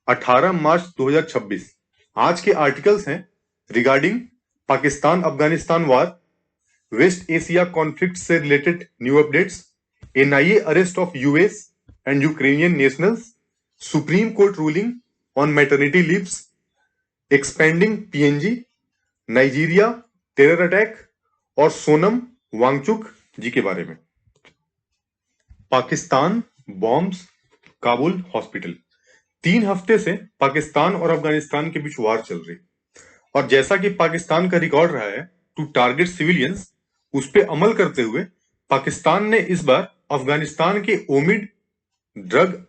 18 मार्च 2026। आज के आर्टिकल्स हैं रिगार्डिंग पाकिस्तान अफगानिस्तान वार, वेस्ट एशिया कॉन्फ्लिक्ट से related new updates, NIA arrest of US and Ukrainian nationals, supreme court ruling on maternity leaves, expanding PNG, Nigeria terror attack और सोनम वांगचुक जी के बारे में। Pakistan bombs Kabul hospital. 3 हफ्ते से पाकिस्तान और अफगानिस्तान के बीच वार चल रही, और जैसा कि पाकिस्तान का रिकॉर्ड रहा है टू टारगेट सिविलियंस, उस पर अमल करते हुए पाकिस्तान ने इस बार अफगानिस्तान के ओमिड ड्रग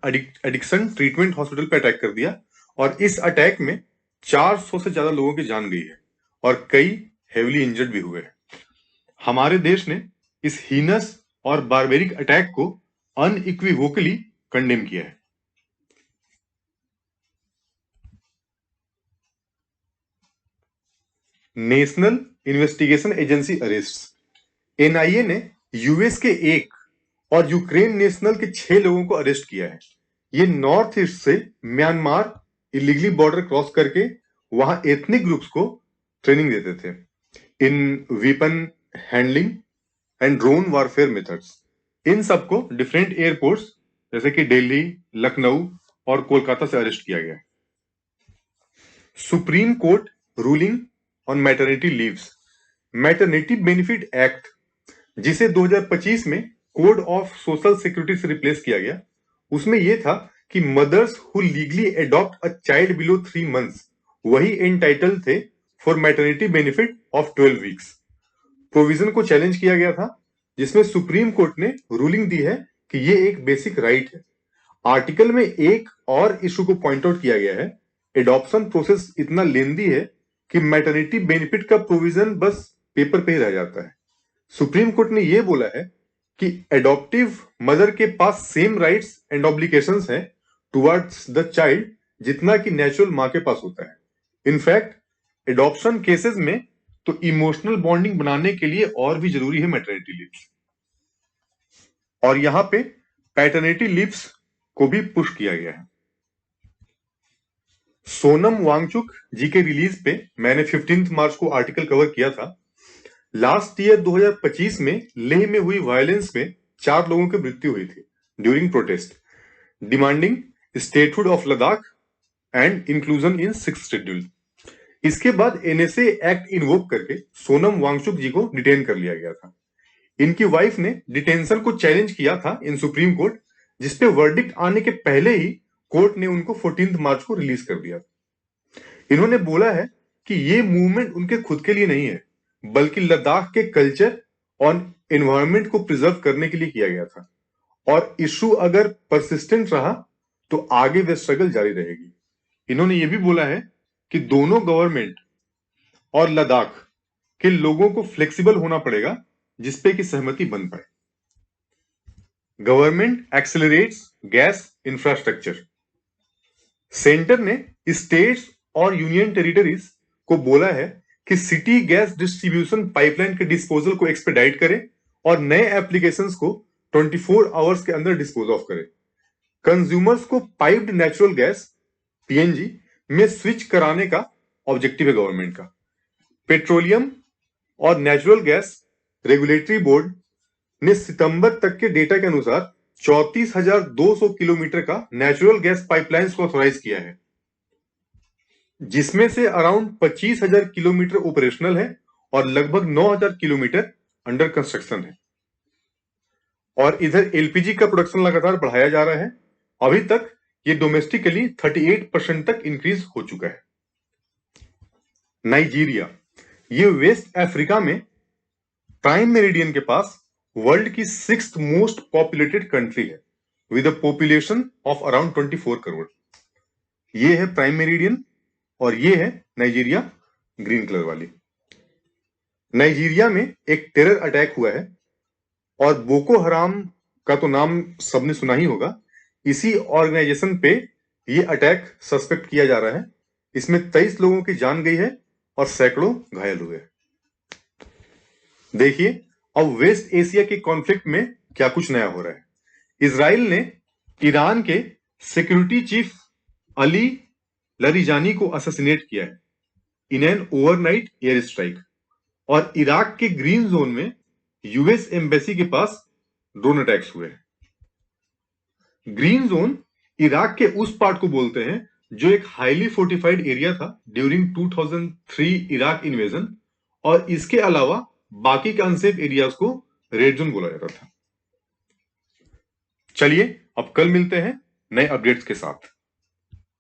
एडिक्शन ट्रीटमेंट हॉस्पिटल पर अटैक कर दिया, और इस अटैक में 400 से ज्यादा लोगों की जान गई है और कई हेवली इंजर्ड भी हुए हैं। हमारे देश ने इस हीनस और बारबेरिक अटैक को अनइक्विवोकली कंडेम किया है। National investigation agency arrest. NIA ने यूएस के 1 और यूक्रेन नेशनल के 6 लोगों को अरेस्ट किया है। ये नॉर्थ ईस्ट से म्यांमार इलीगली बॉर्डर क्रॉस करके वहां एथनिक ग्रुप्स को ट्रेनिंग देते थे in weapon handling and drone warfare methods. इन सबको डिफरेंट एयरपोर्ट्स जैसे कि दिल्ली, लखनऊ और कोलकाता से अरेस्ट किया गया। Supreme court ruling on maternity leaves. Maternity benefit act, जिसे 2025 में कोड ऑफ सोशल सिक्योरिटी से रिप्लेस किया गया, उसमें यह था कि mothers who legally adopt a child below 3 months वही एंटाइटल थे for maternity benefit of 12 weeks. Provision को चैलेंज किया गया था, जिसमें सुप्रीम कोर्ट ने रूलिंग दी है कि यह एक बेसिक राइट है। आर्टिकल में एक और इशू को पॉइंट आउट किया गया है। एडॉप्शन प्रोसेस इतना लेंदी है कि मैटरनिटी बेनिफिट का प्रोविजन बस पेपर पे ही रह जाता है। सुप्रीम कोर्ट ने यह बोला है कि एडॉप्टिव मदर के पास सेम राइट्स एंड ऑब्लिगेशंस हैं टुवर्ड्स द चाइल्ड जितना कि नेचुरल मां के पास होता है। इनफैक्ट एडॉप्शन केसेस में तो इमोशनल बॉन्डिंग बनाने के लिए और भी जरूरी है मैटरनिटी लीव्स, और यहां पे पैटर्निटी लीव्स को भी पुश किया गया है। सोनम वांगचुक जी के रिलीज पे मैंने 15 मार्च को आर्टिकल कवर किया था। लास्ट ईयर 2025 में लेह में हुई वायलेंस में 4 लोगों की मृत्यु हुई थी during protest demanding statehood of Ladakh and inclusion in 6th schedule. इसके बाद एनएसए एक्ट इन्वोक करके सोनम वांगचुक जी को डिटेन कर लिया गया था। इनकी वाइफ ने डिटेंशन को चैलेंज किया था इन सुप्रीम कोर्ट, जिसपे वर्डिक्ट आने के पहले ही कोर्ट ने उनको 14 मार्च को रिलीज कर दिया। इन्होंने बोला है कि ये मूवमेंट उनके खुद के लिए नहीं है, बल्कि लद्दाख के कल्चर और एनवायरनमेंट को प्रिजर्व करने के लिए किया गया था, और इशू अगर परसिस्टेंट रहा तो आगे वे स्ट्रगल जारी रहेगी। इन्होंने ये भी बोला है कि दोनों गवर्नमेंट और लद्दाख के लोगों को फ्लेक्सिबल होना पड़ेगा जिसपे की सहमति बन पाए। Government accelerates gas infrastructure. Centre ने स्टेट्स और यूनियन टेरिटरीज को बोला है कि सिटी गैस डिस्ट्रीब्यूशन पाइपलाइन के डिस्पोजल को एक्सपेडाइट करे और नए एप्लीकेशंस को 24 आवर्स के अंदर डिस्पोज ऑफ करे। कंज्यूमर्स को पाइप्ड नेचुरल गैस पीएनजी में स्विच कराने का ऑब्जेक्टिव है गवर्नमेंट का। पेट्रोलियम और नेचुरल गैस रेगुलेटरी बोर्ड ने सितंबर तक के डेटा के अनुसार 34,200 किलोमीटर का नेचुरल गैस पाइपलाइंस को ऑथराइज किया है, जिसमें से अराउंड 25,000 किलोमीटर ऑपरेशनल है और लगभग 9,000 किलोमीटर अंडर कंस्ट्रक्शन है। और इधर एलपीजी का प्रोडक्शन लगातार बढ़ाया जा रहा है। अभी तक ये डोमेस्टिकली 38% तक इंक्रीज हो चुका है। नाइजीरिया, ये वेस्ट अफ्रीका में प्राइम मेरिडियन के पास वर्ल्ड की 6th मोस्ट पॉपुलेटेड कंट्री है with a population of around 24 crore. ये है प्राइम मेरिडियन और ये है नाइजीरिया, ग्रीन कलर वाली। नाइजीरिया में एक टेरर अटैक हुआ है और बोको हराम का तो नाम सबने सुना ही होगा। इसी ऑर्गेनाइजेशन पे ये अटैक सस्पेक्ट किया जा रहा है। इसमें 23 लोगों की जान गई है और सैकड़ों घायल हुए। देखिए अब वेस्ट एशिया के कॉन्फ्लिक्ट में क्या कुछ नया हो रहा है। इजराइल ने ईरान के सिक्योरिटी चीफ अली लरिजानी को असैसिनेट किया है in an overnight air strike. और इराक के ग्रीन जोन में यूएस एम्बेसी के पास ड्रोन अटैक्स हुए हैं। ग्रीन जोन इराक के उस पार्ट को बोलते हैं जो एक हाईली फोर्टिफाइड एरिया था ड्यूरिंग 2003 इराक इन्वेजन, और इसके अलावा बाकी के अनसेफ एरियाज को रेड जोन बोला जाता था। चलिए अब कल मिलते हैं नए अपडेट्स के साथ।